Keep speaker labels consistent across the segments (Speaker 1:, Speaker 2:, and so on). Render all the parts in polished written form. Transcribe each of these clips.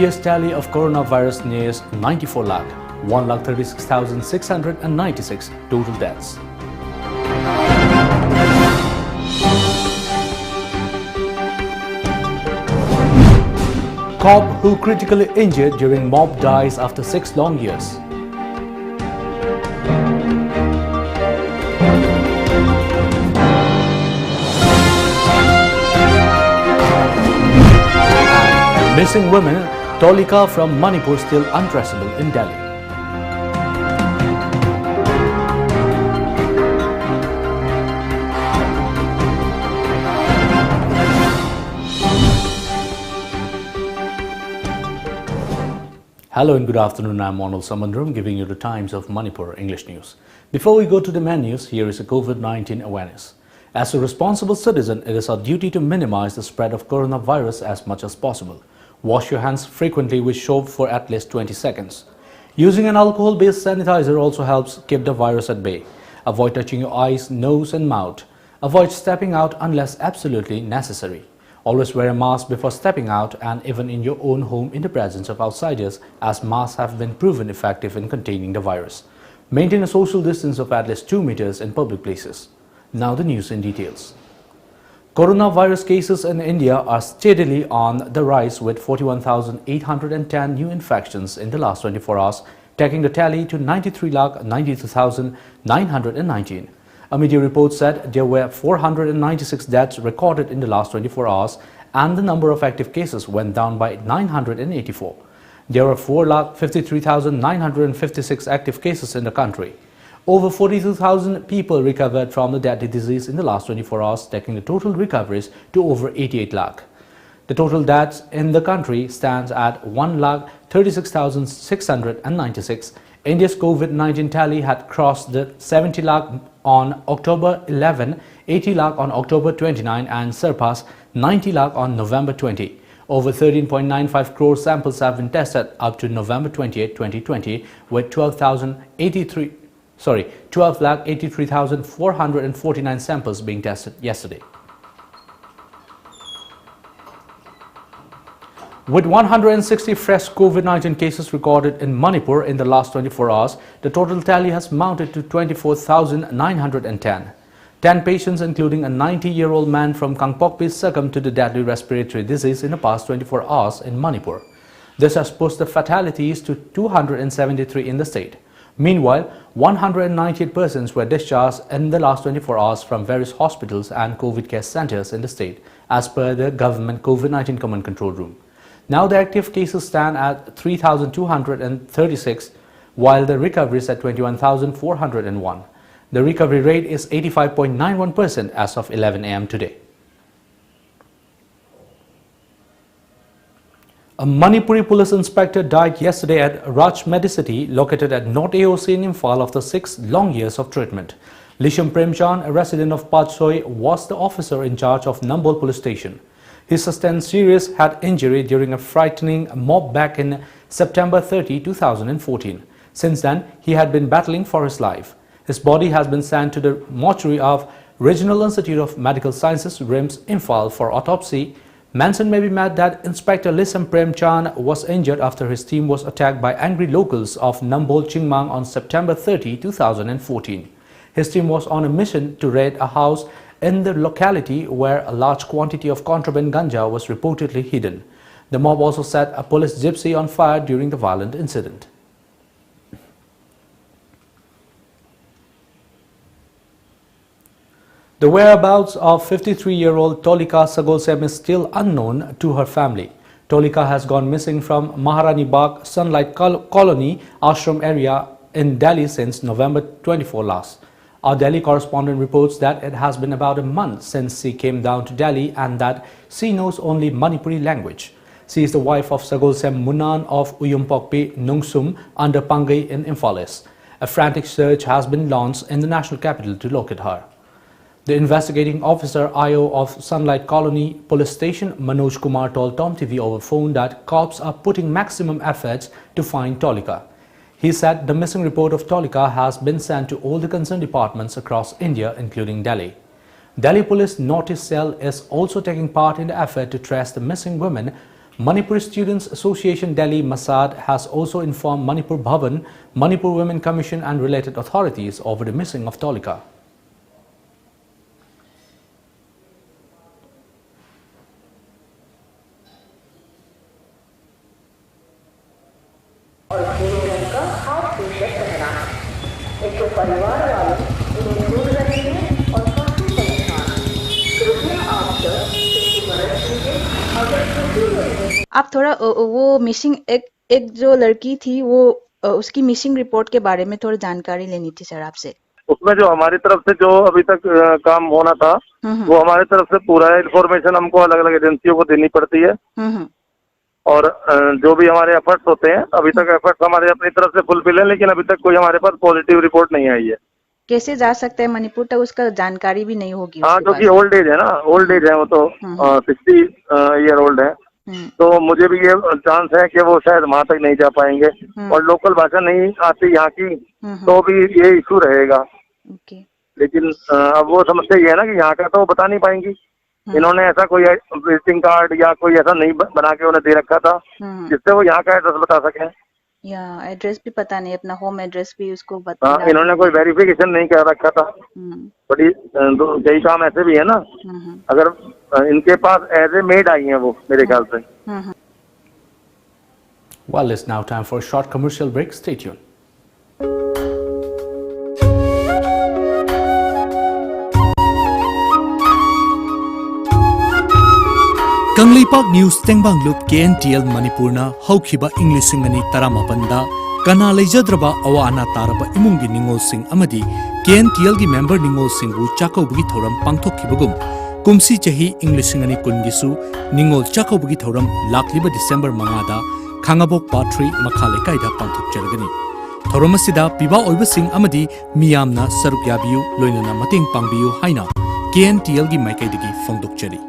Speaker 1: India's tally of coronavirus nears 94 lakh, 1,36,696 total deaths. Cop who critically injured during mob dies after 6 long years. Missing women, Tolika from Manipur still untraceable in Delhi. Hello and good afternoon, I'm ONEL SHAMBANDURAM giving you the Times of Manipur English News. Before we go to the main news, here is a COVID-19 awareness. As a responsible citizen, it is our duty to minimize the spread of coronavirus as much as possible. Wash your hands frequently with soap for at least 20 seconds. Using an alcohol-based sanitizer also helps keep the virus at bay. Avoid touching your eyes, nose and mouth. Avoid stepping out unless absolutely necessary. Always wear a mask before stepping out and even in your own home in the presence of outsiders, as masks have been proven effective in containing the virus. Maintain a social distance of at least 2 meters in public places. Now the news in details. Coronavirus cases in India are steadily on the rise with 41,810 new infections in the last 24 hours, taking the tally to 93,92,919. A media report said there were 496 deaths recorded in the last 24 hours and the number of active cases went down by 984. There are 4,53,956 active cases in the country. Over 42,000 people recovered from the deadly disease in the last 24 hours, taking the total recoveries to over 88 lakh. The total deaths in the country stands at 1,36,696. India's COVID-19 tally had crossed the 70 lakh on October 11, 80 lakh on October 29 and surpassed 90 lakh on November 20. Over 13.95 crore samples have been tested up to November 28, 2020, with 12,83,449 samples being tested yesterday. With 160 fresh COVID-19 cases recorded in Manipur in the last 24 hours, the total tally has mounted to 24,910. 10 patients, including a 90-year-old man from Kangpokpi, succumbed to the deadly respiratory disease in the past 24 hours in Manipur. This has pushed the fatalities to 273 in the state. Meanwhile, 198 persons were discharged in the last 24 hours from various hospitals and COVID care centers in the state, as per the government COVID-19 Command Control Room. Now the active cases stand at 3,236, while the recoveries at 21,401. The recovery rate is 85.91% as of 11 a.m. today. A Manipuri police inspector died yesterday at Raj Medicity, located at North AOC in Imphal after 6 long years of treatment. Lisham Premchand, a resident of Patsoi, was the officer in charge of Nambol police station. He sustained serious head injury during a frightening mob back in September 30, 2014. Since then, he had been battling for his life. His body has been sent to the mortuary of Regional Institute of Medical Sciences, RIMS, Imphal for autopsy. Mention may be made that Inspector Lisham Premchand was injured after his team was attacked by angry locals of Nambol Chingmang on September 30, 2014. His team was on a mission to raid a house in the locality where a large quantity of contraband ganja was reportedly hidden. The mob also set a police gypsy on fire during the violent incident. The whereabouts of 53-year-old Tolika Sagolsem is still unknown to her family. Tolika has gone missing from Maharani Bagh Sunlight Colony ashram area in Delhi since November 24 last. Our Delhi correspondent reports that it has been about a month since she came down to Delhi and that she knows only Manipuri language. She is the wife of Sagolsem Munan of Uyumpokpi Nungsum under Pangai in Imphal East. A frantic search has been launched in the national capital to locate her. The investigating officer IO of Sunlight Colony Police Station, Manoj Kumar, told TOMTV over phone that cops are putting maximum efforts to find Tolika. He said the missing report of Tolika has been sent to all the concerned departments across India, including Delhi. Delhi Police Notice Cell is also taking part in the effort to trace the missing women Manipur Students Association Delhi Masad has also informed Manipur Bhavan, Manipur Women Commission and related authorities over the missing of Tolika.
Speaker 2: आप थोड़ा वो missing एक जो लड़की थी वो उसकी missing report के बारे में थोड़ा जानकारी लेनी थी सर आपसे।
Speaker 3: उसमें जो हमारी तरफ से जो अभी तक काम होना था वो हमारी तरफ से पूरा इन्फॉर्मेशन हमको अलग अलग एजेंसियों को देनी पड़ती है और जो भी हमारे एफर्ट्स होते हैं अभी तक एफर्ट्स हमारे अपनी तरफ से फुलफिल है, लेकिन अभी तक कोई हमारे पास पॉजिटिव रिपोर्ट नहीं आई है।
Speaker 2: कैसे जा सकते हैं मणिपुर तक, उसका जानकारी भी नहीं होगी।
Speaker 3: हाँ, क्योंकि ओल्ड एज है ना, ओल्ड एज है, वो तो 60 ईयर ओल्ड है, तो मुझे भी ये चांस है कि वो शायद वहां तक नहीं जा पाएंगे और लोकल भाषा नहीं आती यहाँ की तो भी ये इशू रहेगा। लेकिन अब वो समस्या ये है ना कि यहाँ का तो वो बता नहीं पाएंगी। इन्होंने ऐसा कोई विजिटिंग कार्ड या कोई ऐसा नहीं बना के उन्हें दे रखा था जिससे वो यहाँ का एड्रेस बता सके,
Speaker 2: या एड्रेस भी पता नहीं, अपना होम एड्रेस भी उसको
Speaker 3: बता। हाँ, इन्होंने कोई वेरिफिकेशन नहीं कर रखा था। बड़ी कई काम ऐसे भी है ना, अगर इनके पास एज ए मेड आई हैं वो मेरे ख्याल से।
Speaker 1: Well, it's now time for a short commercial break. Stay tuned.
Speaker 4: Kanglipak News Tengbang Loop KNTL Manipurna Haukiba English Singani Taramapanda Kana Lejadraba Awana Taraba Imungi Ningol Sing Amadi KNTL gi member Ningol Singbu Chakobugi Thoram Pangthok Kibagum Kumsi Chahi English Singani Kungisu Ningol Chakobugi Thoram Lakliba December Mangada Kangabok Patri Makhale Kaida Pangthok Jaragani Thoramasida Piba Oiba Sing Amadi Miyamna Sarukyabiu Loinana Mating Pangbiu Haina KNTL gi Maikaidigi Fongdok Jari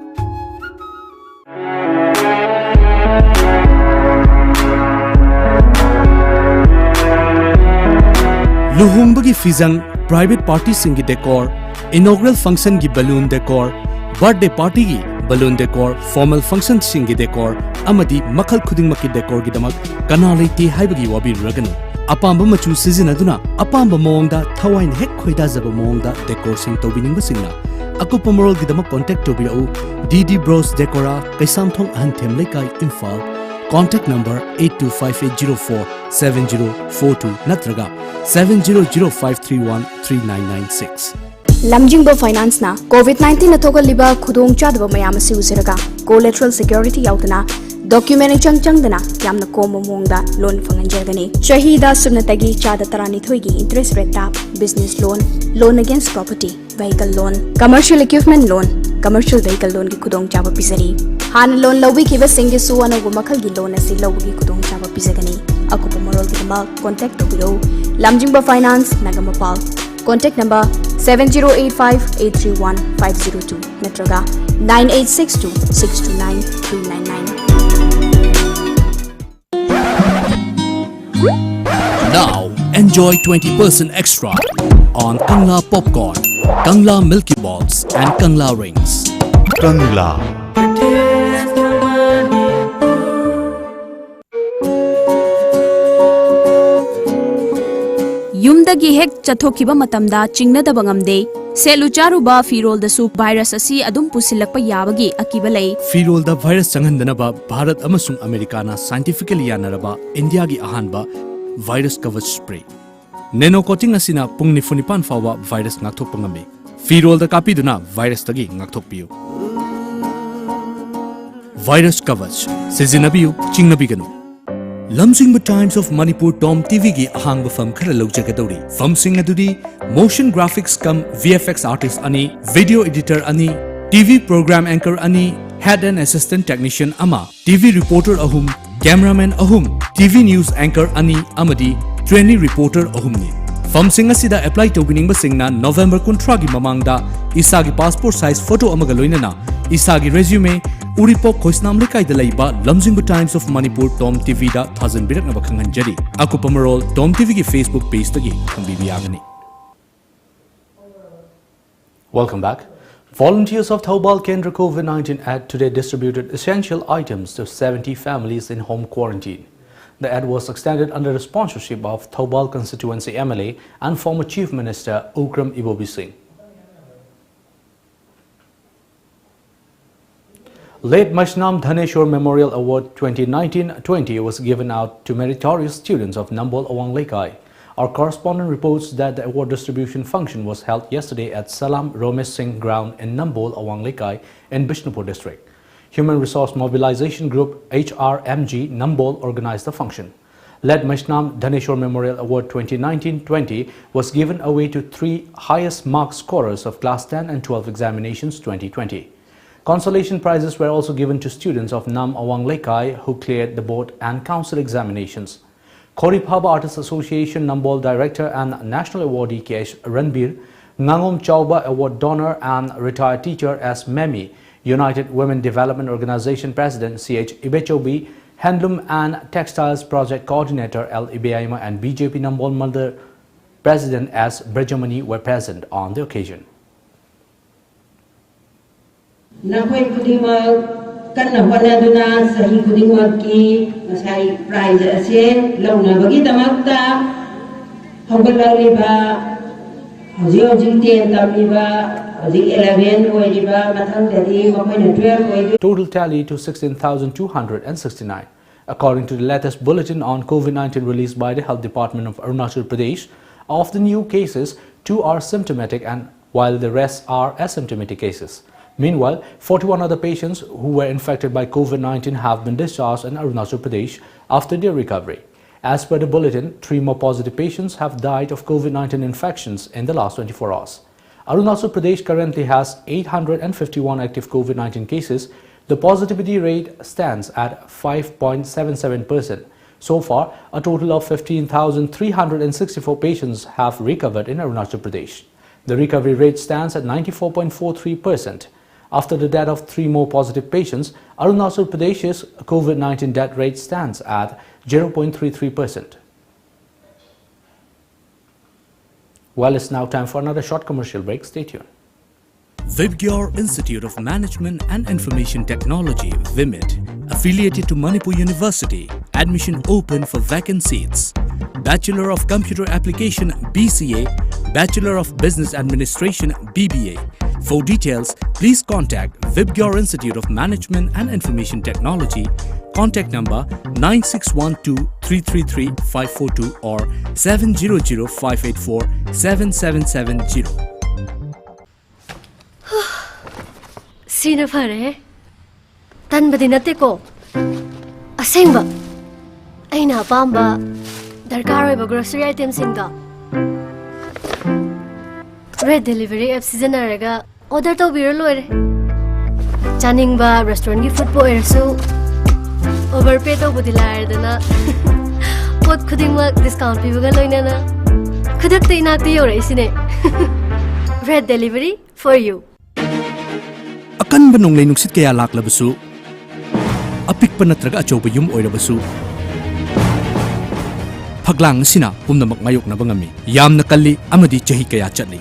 Speaker 4: Luhungbagi Fizang, private party singi decor, inaugural function gi balloon decor, birthday party gi balloon decor, formal function singi decor, amadi makhal khuding maki decor gi damak kanalai te haibagi wabi raganu. Apamba machu sizinaduna, apamba moongda thawain hek khoida zaba moongda decor sing tobiningba singna. Akupa moral gi damak contact tobirau DD Bros Decora, Kaisamthong Ahantem Lekai Imphal. Contact number 8258047042 Natraga 7005313996.
Speaker 5: Lamjingbo Finance na COVID-19 na thogal liba khudong chadba mayam si usiraga collateral security yautana document chang dana yamna komo mongda loan fanganjagani shahida sunatagi chada tarani thoigi interest rate tap business loan against property vehicle loan commercial equipment loan commercial vehicle loan ki khudong chaba pisari Han loan lawi ki ba singi su ana go makhal gi loan asi lawi ki khudong chaba pisagani akupa morol gi ma contact tobiro Lamjingbo Finance Nagamapal contact number 7085831502 natraga 9862629999.
Speaker 4: Now enjoy 20% extra on Kangla popcorn, Kangla Milky Balls and Kangla rings.
Speaker 6: Kangla
Speaker 7: Yumdagi hek chathokiba matamda chingnadaba ngamde selu charuba firol da su virus asi adum pusilakpa yabagi akiba lei
Speaker 4: Firol da virus changhandanaba Bharat amasung America na scientifically yanaraba India gi ahanba virus coverage spray nano coating asina pungni funipan fawa virus ngakthokpa ngame Firol da kapiduna virus tagi ngakthokpiu Virus coverage sizinabiu chingnabiganu Lamjingba Times of Manipur TOMTV gi ahangba fam khara lawjagadori famsing adudi motion graphics cum VFX artist ani video editor ani TV program anchor ani head and assistant technician ama TV reporter ahum cameraman ahum TV news anchor ani amadi trainee reporter ahumni famsing asida apply tobiningba singna November 13 gi mamangda isagi passport size photo amaga loinana isagi resume Uripok Khoisnam Lekai da laiba Lamjingba Times of Manipur TOMTV da thazan biraknaba khanghanjari akupa marol TOMTV gi Facebook page tagi khangbibi yagani.
Speaker 1: Welcome back. Volunteers of Thoubal Kendra COVID-19 ad today distributed essential items to 70 families in home quarantine. The ad was extended under the sponsorship of Thoubal constituency MLA and former Chief Minister Ukram Ibobi Singh. Late Mashnam Dhaneshwar Memorial Award 2019-20 was given out to meritorious students of Nambol Awang Lekai. Our correspondent reports that the award distribution function was held yesterday at Salam Romesh Singh Ground in Nambol Awang Lekai in Bishnupur district. Human Resource Mobilization Group HRMG Nambol organized the function. Led Mashnam Dhaneshwar Memorial Award 2019-20 was given away to 3 highest mark scorers of Class 10 and 12 examinations 2020. Consolation prizes were also given to students of Nam Awang Lekai who cleared the board and council examinations. Koripaba Artists Association Nambol Director and National Awardee Kesh Ranbir, Ngangom Chauba Award donor and retired teacher S. Memi, United Women Development Organization President C.H. Ibechobi, Handloom and Textiles Project Coordinator L. Ibeaima and BJP Nambol Mother President S. Brajamani were present on the occasion.
Speaker 6: Kanna honaduna sahi kudingwaki masai prize ase launabagi damakta hawgalaliba hoji 10 tamiba hoji 11 oiriba mathangdadi makoina 12 oiri.
Speaker 1: Total tally to 16,269. According to the latest bulletin on COVID-19 released by the Health Department of Arunachal Pradesh, of the new cases, 2 are symptomatic and while the rest are asymptomatic cases. Meanwhile, 41 other patients who were infected by COVID-19 have been discharged in Arunachal Pradesh after their recovery. As per the bulletin, 3 more positive patients have died of COVID-19 infections in the last 24 hours. Arunachal Pradesh currently has 851 active COVID-19 cases. The positivity rate stands at 5.77%. So far, a total of 15,364 patients have recovered in Arunachal Pradesh. The recovery rate stands at 94.43%. After the death of 3 more positive patients, Arunachal Pradesh's COVID-19 death rate stands at 0.33%. Well, it's now time for another short commercial break. Stay tuned.
Speaker 4: Vibgyor Institute of Management and Information Technology, VIMIT, affiliated to Manipur University. Admission open for vacant seats. Bachelor of Computer Application BCA, Bachelor of Business Administration BBA. For details, please contact Vibgyor Institute of Management and Information Technology. Contact number 9612-333-542 or 700-584-7770.
Speaker 8: Sina pare, tan ba dinate ko? Asengba, ay napamba, darkar ba grocery items inda. Red delivery app season araga order to biro loire. Chaning ba restaurant ki food po erso overpay to budilar dana. Pot khuding mak discount pi baga loina na. Khudak te inakti yore isine. Red delivery for you.
Speaker 4: Akan ba nung nungsit kaya laklabasu? Apik pa natraga achoba yung oirabasu? Paglang sina pumnamak ngayok na bangami. Yam nakali amadi chahi kaya chatli.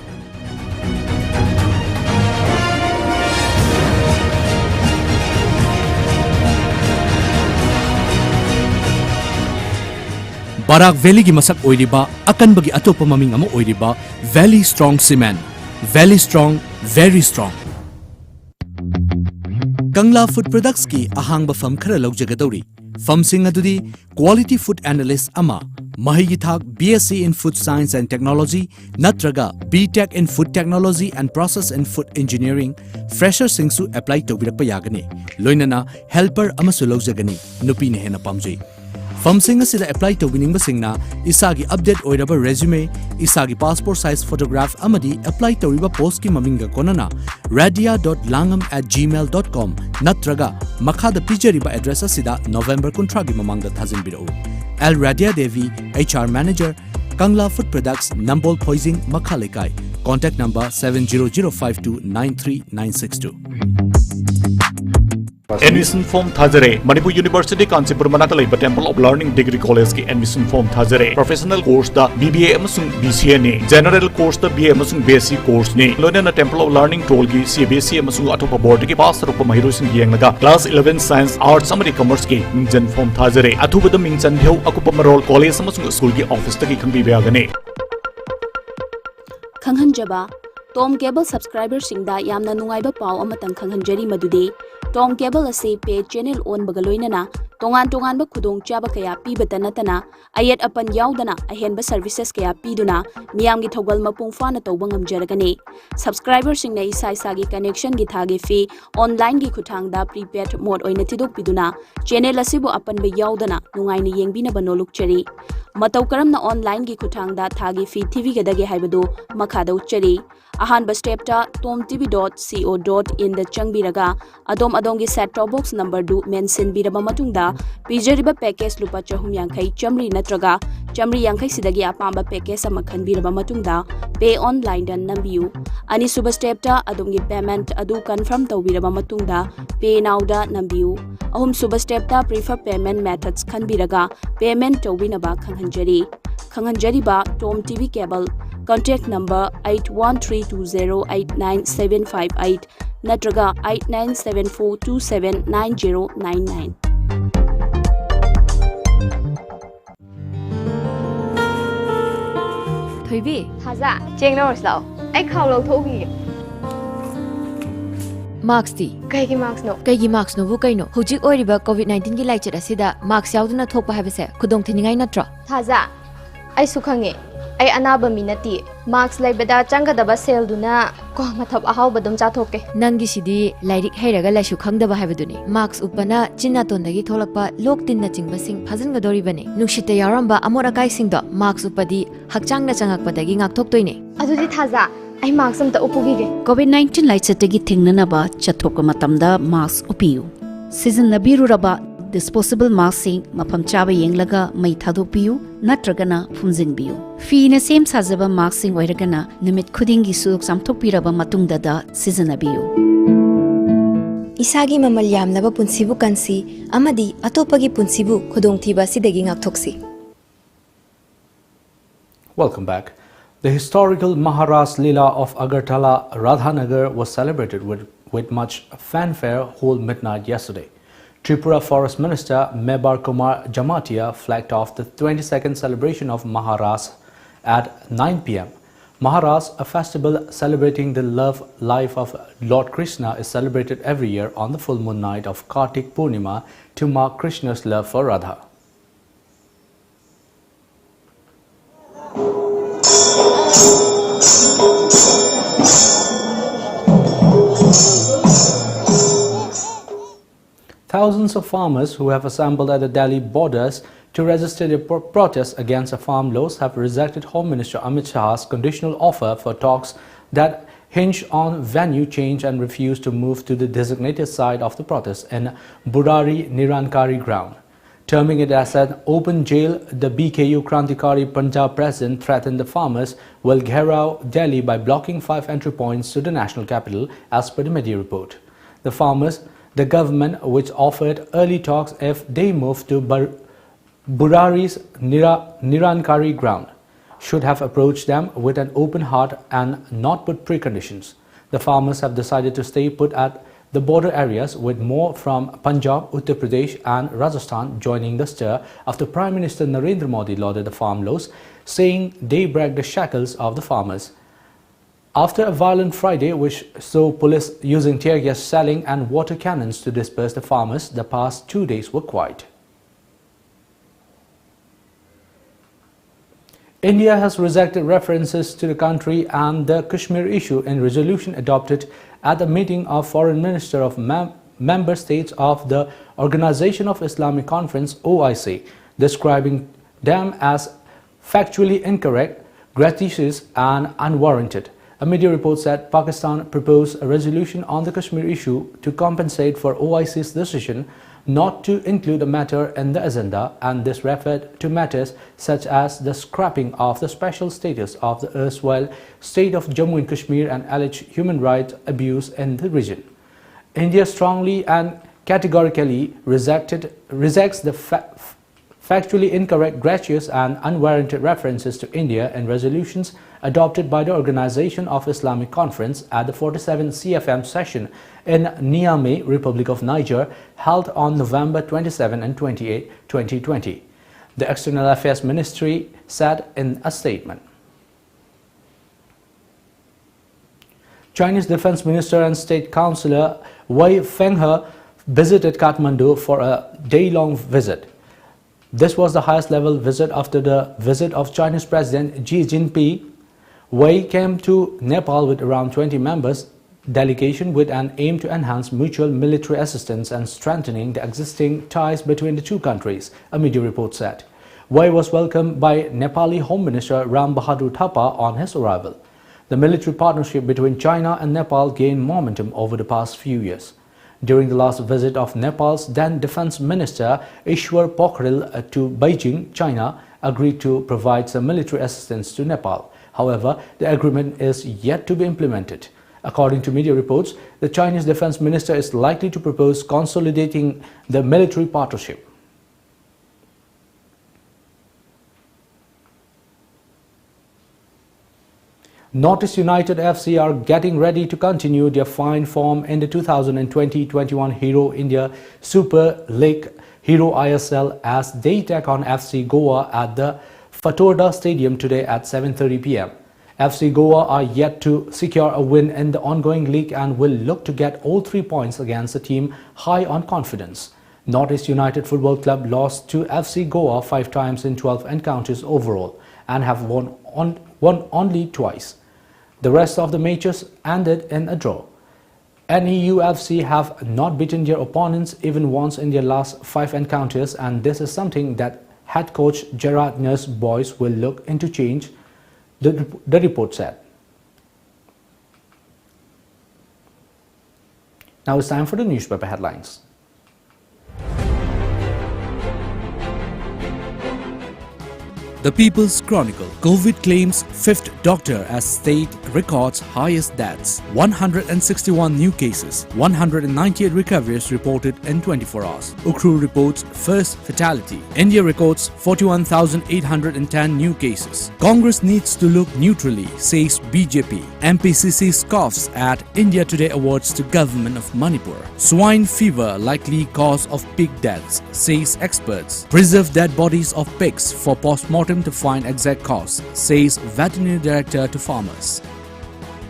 Speaker 4: Barak Valley gi masak oiriba akan bagi atopa maming amo oiriba Valley Strong Cement. Valley Strong, very strong. Kangla Food Products ki ahang ba fam khara lawjagadauri. Fam sing adudi Quality Food Analyst ama, Mahigi thak BSc in Food Science and Technology, natraga BTech in Food Technology and Process in Food Engineering, Fresher singsu apply tawbirakpa yagani. Loinana helper amasu lawjagani, nupi ne hena pamjai. Famsing asida apply to winning basingna isagi update oiraba resume isagi passport size photograph amadi apply to riba post ki maminga konana radia.langam@gmail.com natraga makhada pijariba address asida November kuntragi mamangda thazin biro L Radia Devi HR Manager Kangla Food Products Nambol Poising Makhalekai contact number 70052939662
Speaker 9: Admission form Thajare, Manipur University Kanchipur Manakala Temple of Learning Degree College ki admission form Thajare. Professional course da BBA amasung BCA ne. General course da BA amasung BSc course ne. Loina Temple of Learning Toll ki CBSE amasung atopa board ki pass rupa mahirosing yengnaga class 11 Science Arts amari Commerce ki mingjan form Thajare. Athubada mingchan dheu akupa marol college amasung school ki office ta ki khangbi bayagane.
Speaker 7: Khanghanjaba Tom Cable subscriber singda yamna nungaiba pau amatang khanghanjari madude Tom Cable ase pay channel on bagaloinana tongan ba khudong chaba kaya pibata natana ayat apan yaudana ahenba services kaya piduna miyamgi thogal mapung fana tawba ngamjaragani subscriber singna isa gi connection gi thage fee online gi khuthangda prepaid mode oina tidok piduna channel asibu apan ba yaudana nungaini yengbina banoluk chari matau karamna online gi khuthangda thage fee tv gadage haibadu makhada uchari ahan ba step ta tomtv.co.in da changbiraga adom gi set top box number du mention biraba matungda pijariba package lupa chahum yankai chamri natraga chamri yankai sidagi apamba package ama khanbiraba matungda pay online dan nambiu ani suba step ta adom gi payment adu confirm tawbiraba matungda pay now da nambiu ahum suba step ta prefer payment methods khanbiraga payment tawbinaba khanghanjari ba Tom TV Cable contact number 8132089758 natraga 8974279099
Speaker 10: Thoibi
Speaker 11: Thaza cheng no slow ai khaw lo thogi
Speaker 10: Marks ti
Speaker 11: kaigi marks
Speaker 10: no bu kaino hujik oiriba COVID-19 gi laichara sida marks yauduna thokpa habese khudong thiningai natra
Speaker 11: Thaza ai sukhange ai anaba minati marks laibada changadaba sel duna ko mathap ahaw badum cha thokke
Speaker 10: nangi sidi lairik hairaga laisu khangdaba habaduni marks upana chinna tondagi tholakpa lok tinna chingba sing phajinga dori bane nushite yaramba amora kai singdo marks upadi hakchangna changakpadagi ngakthok toine
Speaker 11: adudi Thaza ai marks amta upugige
Speaker 12: COVID-19 laichatagi thingnanaba chathokka matamda marks upiyu season nabiru raba disposable masking mafam chaba yenglaga mai thadokpiyu natragana phumjinbiyu fina sem sajaba masking oiragana nimit khudingi su samthokpiraba matungda da seasonnabiyu
Speaker 13: isagi mamal yamnaba punsibu kansi amadi atopagi punsibu khudongthiba sidagi ngakthoksi
Speaker 1: Welcome back. The historical Maharas Leela of Agartala Radhanagar was celebrated with much fanfare whole midnight yesterday. Tripura Forest Minister Mebar Kumar Jamatia flagged off the 22nd celebration of Maharas at 9 p.m. Maharas, a festival celebrating the life of Lord Krishna, is celebrated every year on the full moon night of Kartik Purnima to mark Krishna's love for Radha. Thousands of farmers who have assembled at the Delhi borders to register their protest against the farm laws have rejected Home Minister Amit Shah's conditional offer for talks that hinge on venue change and refuse to move to the designated site of the protest in Burari Nirankari ground. Terming it as an open jail, the BKU Krantikari Punjab president threatened the farmers will gherao Delhi by blocking 5 entry points to the national capital, as per the media report. The government, which offered early talks if they move to Burari's Nirankari ground, should have approached them with an open heart and not put preconditions. The farmers have decided to stay put at the border areas, with more from Punjab, Uttar Pradesh and Rajasthan joining the stir after Prime Minister Narendra Modi lauded the farm laws, saying they break the shackles of the farmers. After a violent Friday which saw police using tear gas, shelling and water cannons to disperse the farmers, the past 2 days were quiet. India has rejected references to the country and the Kashmir issue in resolution adopted at the meeting of Foreign Minister of Member States of the Organization of Islamic Conference (OIC), describing them as factually incorrect, gratuitous and unwarranted. A media report said Pakistan proposed a resolution on the Kashmir issue to compensate for OIC's decision not to include the matter in the agenda, and this referred to matters such as the scrapping of the special status of the erstwhile state of Jammu and Kashmir and alleged human rights abuse in the region. India strongly and categorically rejects the factually incorrect, gratuitous and unwarranted references to India in resolutions adopted by the Organization of Islamic Conference at the 47th CFM session in Niamey, Republic of Niger, held on November 27 and 28, 2020. The External Affairs Ministry said in a statement. Chinese Defense Minister and State Councillor Wei Fenghe visited Kathmandu for a day-long visit. This was the highest level visit after the visit of Chinese President Xi Jinping. Wei came to Nepal with around 20 members delegation with an aim to enhance mutual military assistance and strengthening the existing ties between the two countries, a media report said. Wei was welcomed by Nepali Home Minister Ram Bahadur Thapa on his arrival. The military partnership between China and Nepal gained momentum over the past few years. During the last visit of Nepal's then Defense Minister Ishwar Pokhrel to Beijing, China agreed to provide some military assistance to Nepal. However, the agreement is yet to be implemented. According to media reports, the Chinese Defense Minister is likely to propose consolidating the military partnership. Northeast United FC are getting ready to continue their fine form in the 2020-21 Hero India Super League Hero ISL as they take on FC Goa at the Fatorda Stadium today at 7:30 p.m. FC Goa are yet to secure a win in the ongoing league and will look to get all 3 points against a team high on confidence. Northeast United Football Club lost to FC Goa 5 times in 12 encounters overall and have won only twice. The rest of the matches ended in a draw. NEUFC have not beaten their opponents even once in their last 5 encounters, and this is something that head coach Gerard Nur's boys will look into change, the report said. Now it's time for the newspaper headlines.
Speaker 4: The People's Chronicle. COVID claims 5th doctor as state records highest deaths. 161 new cases. 198 recoveries reported in 24 hours. Ukhrul reports first fatality. India records 41,810 new cases. Congress needs to look neutrally, says BJP. MPCC scoffs at India Today awards to government of Manipur. Swine fever likely cause of pig deaths, says experts. Preserve dead bodies of pigs for post-mortem to find exact cause, says veterinary director to farmers.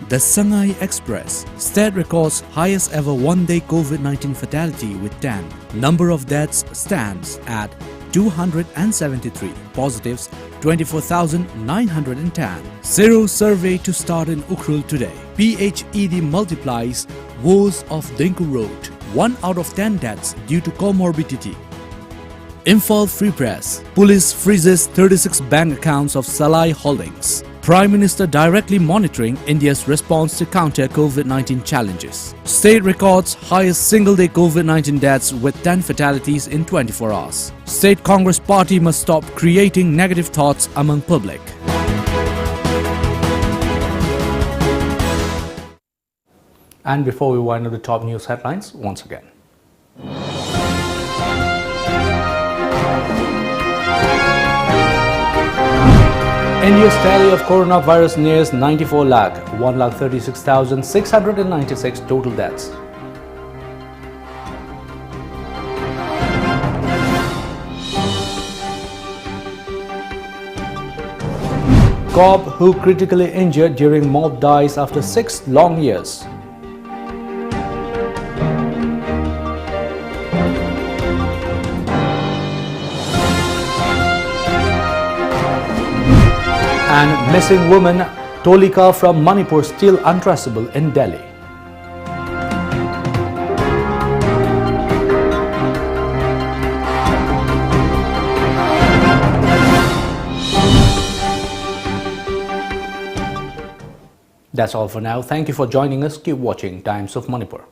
Speaker 4: The Shanghai Express. State records highest ever one-day COVID-19 fatality with 10. Number of deaths stands at 273. Positives 24,910. Zero survey to start in Ukhrul today. PHED multiplies woes of Dengue Road. 1 out of 10 deaths due to comorbidity. Imphal Free Press. Police freezes 36 bank accounts of Salai Holdings. Prime Minister directly monitoring India's response to counter COVID-19 challenges. State records highest single-day COVID-19 deaths with 10 fatalities in 24 hours. State Congress Party must stop creating negative thoughts among public.
Speaker 1: And before we wind up the top news headlines, once again. India's tally of coronavirus nears 94 lakh, 1,36,696 total deaths. Cop who critically injured during mob dies after 6 long years. And missing woman Tolika from Manipur still untraceable in Delhi. That's all for now. Thank you for joining us. Keep watching Times of Manipur.